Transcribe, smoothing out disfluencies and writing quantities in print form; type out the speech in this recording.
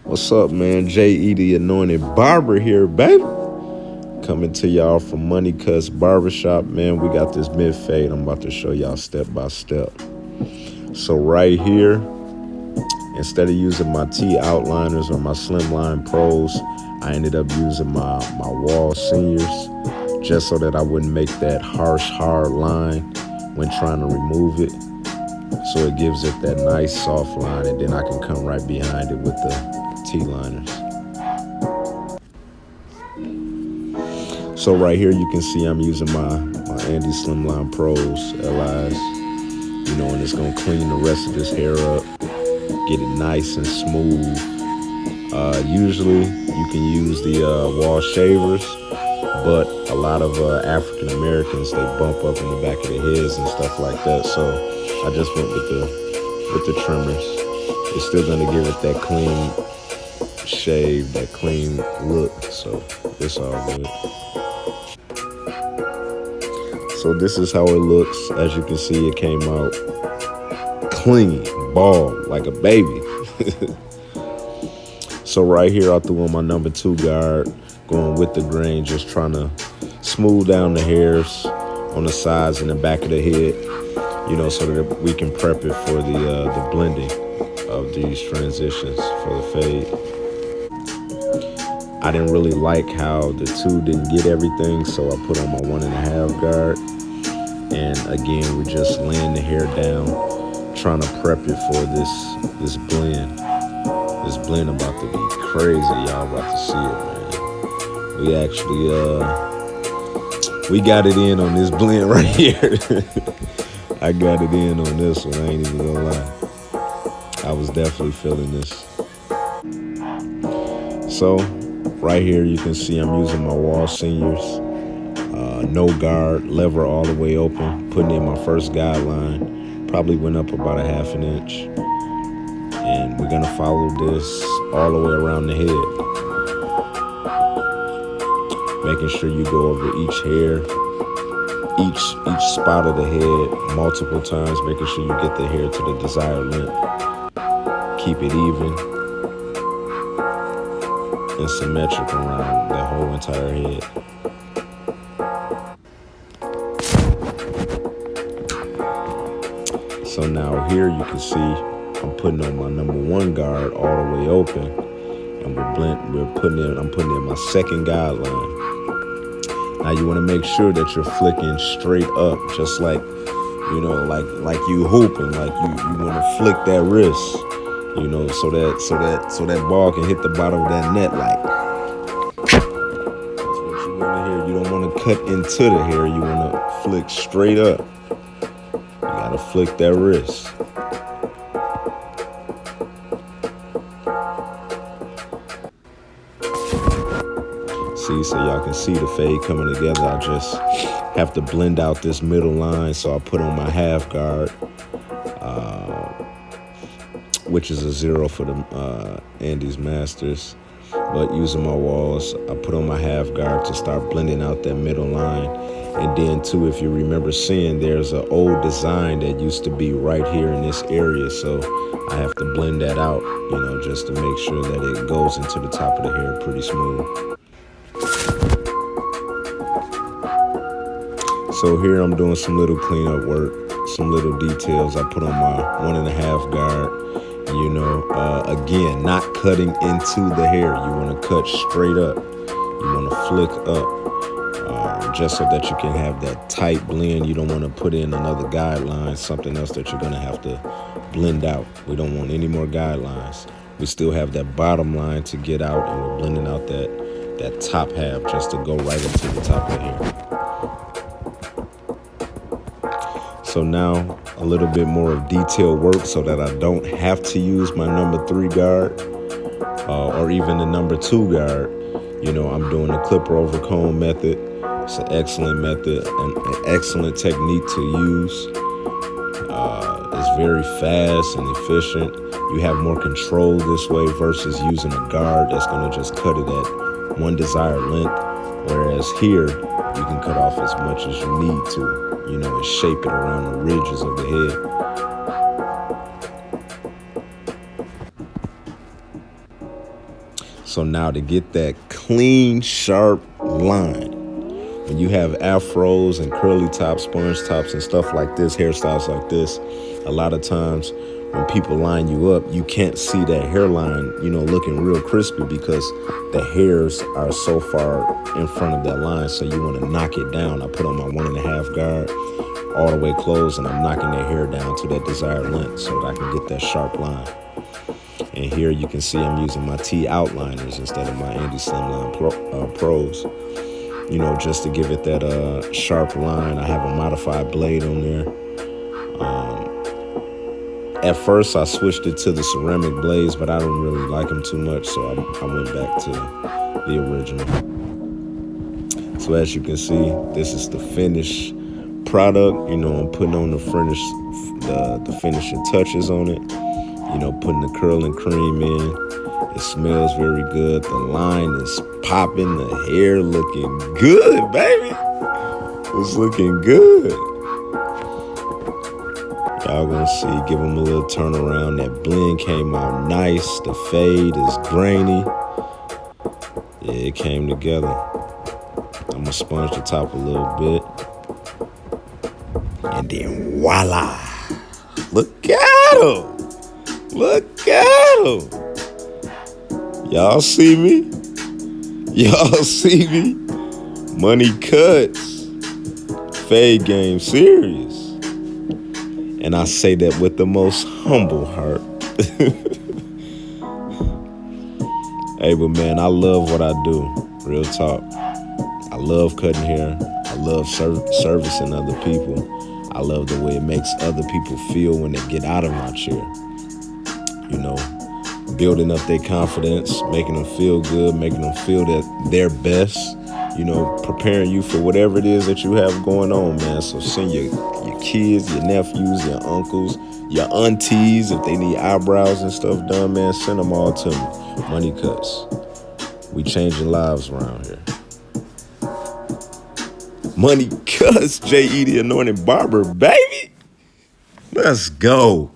What's up, man? J.E. the Anointed Barber here, baby. Coming to y'all from Money Cuts Barbershop, man. We got this mid-fade I'm about to show y'all step by step. So right here, instead of using my T outliners or my Slimline Pros, I ended up using my Wall Seniors just so that I wouldn't make that harsh, hard line when trying to remove it. So it gives it that nice soft line, and then I can come right behind it with the T-liners. So right here you can see I'm using my Andy Slimline Pros LIs, you know, and it's gonna clean the rest of this hair up, get it nice and smooth. Usually you can use the wall shavers, but a lot of African Americans, they bump up in the back of their heads and stuff like that. So I just went with the trimmers. It's still gonna give it that clean shave, that clean look, so it's all good. So this is how it looks. As you can see, it came out clean, bald, like a baby. So right here, I threw on my number 2 guard, going with the grain, just trying to smooth down the hairs on the sides and the back of the head, you know, so that we can prep it for the blending of these transitions for the fade. I didn't really like how the 2 didn't get everything, so I put on my 1.5 guard. And again, we're just laying the hair down, trying to prep it for this blend. This blend about to be crazy, y'all about to see it, man. We actually, we got it in on this blend right here. I got it in on this one, I ain't even gonna lie. I was definitely feeling this. So, right here you can see I'm using my Wall Seniors. No guard, lever all the way open, putting in my first guideline. Probably went up about a 1/2 inch. And we're gonna follow this all the way around the head. Making sure you go over each hair, each spot of the head multiple times, making sure you get the hair to the desired length. Keep it even and symmetric around the whole entire head. So now here you can see I'm putting on my number 1 guard all the way open, and I'm putting in my second guideline. Now you want to make sure that you're flicking straight up, just like, you know, like you hooping, like you want to flick that wrist, you know, so that ball can hit the bottom of that net. Like, that's what you want to hear. You don't want to cut into the hair. You want to flick straight up. You gotta flick that wrist. See, so y'all can see the fade coming together. I just have to blend out this middle line, so I put on my 1/2 guard, which is a 0 for the Andy's Masters. But using my walls, I put on my 1/2 guard to start blending out that middle line. And then too, if you remember seeing, there's an old design that used to be right here in this area. So I have to blend that out, you know, just to make sure that it goes into the top of the hair pretty smooth. So here I'm doing some little cleanup work, some little details. I put on my 1.5 guard, you know, again, not cutting into the hair. You want to cut straight up. You want to flick up. Just so that you can have that tight blend. You don't want to put in another guideline, something else that you're going to have to blend out. We don't want any more guidelines. We still have that bottom line to get out, and we're blending out that top half just to go right into the top of the hair. So now a little bit more of detail work so that I don't have to use my number 3 guard or even the number 2 guard. You know, I'm doing the clipper over comb method. It's an excellent method, an excellent technique to use. It's very fast and efficient. You have more control this way versus using a guard that's going to just cut it at one desired length. Whereas here, you can cut off as much as you need to, you know, and shape it around the ridges of the head. So now to get that clean, sharp line, when you have afros and curly tops, sponge tops, and stuff like this, hairstyles like this, a lot of times when people line you up, you can't see that hairline, looking real crispy because the hairs are so far in front of that line. So you want to knock it down. I put on my 1.5 guard all the way closed, and I'm knocking that hair down to that desired length so that I can get that sharp line. And here you can see I'm using my T outliners instead of my Andy Slimline Pros, just to give it that sharp line. I have a modified blade on there. At first, I switched it to the ceramic blades, but I didn't really like them too much, so I went back to the original. So as you can see, this is the finished product. I'm putting on the finishing touches on it. Putting the curl and cream in. It smells very good. The line is popping. The hair looking good, baby. It's looking good. Y'all gonna see, give them a little turnaround. That blend came out nice. The fade is grainy. Yeah, it came together. I'm gonna sponge the top a little bit. And then voila. Look at him. Look at him. Y'all see me? Y'all see me? Money cuts. Fade game serious. And I say that with the most humble heart. Hey, but man, I love what I do. Real talk. I love cutting hair. I love servicing other people. I love the way it makes other people feel when they get out of my chair. Building up their confidence, making them feel good, making them feel that they're best, preparing you for whatever it is that you have going on, man. So send your kids, your nephews, your uncles, your aunties, if they need eyebrows and stuff done, man, send them all to me. Money Cuts. We changing lives around here. Money Cuts, J.E. the Anointed Barber, baby. Let's go.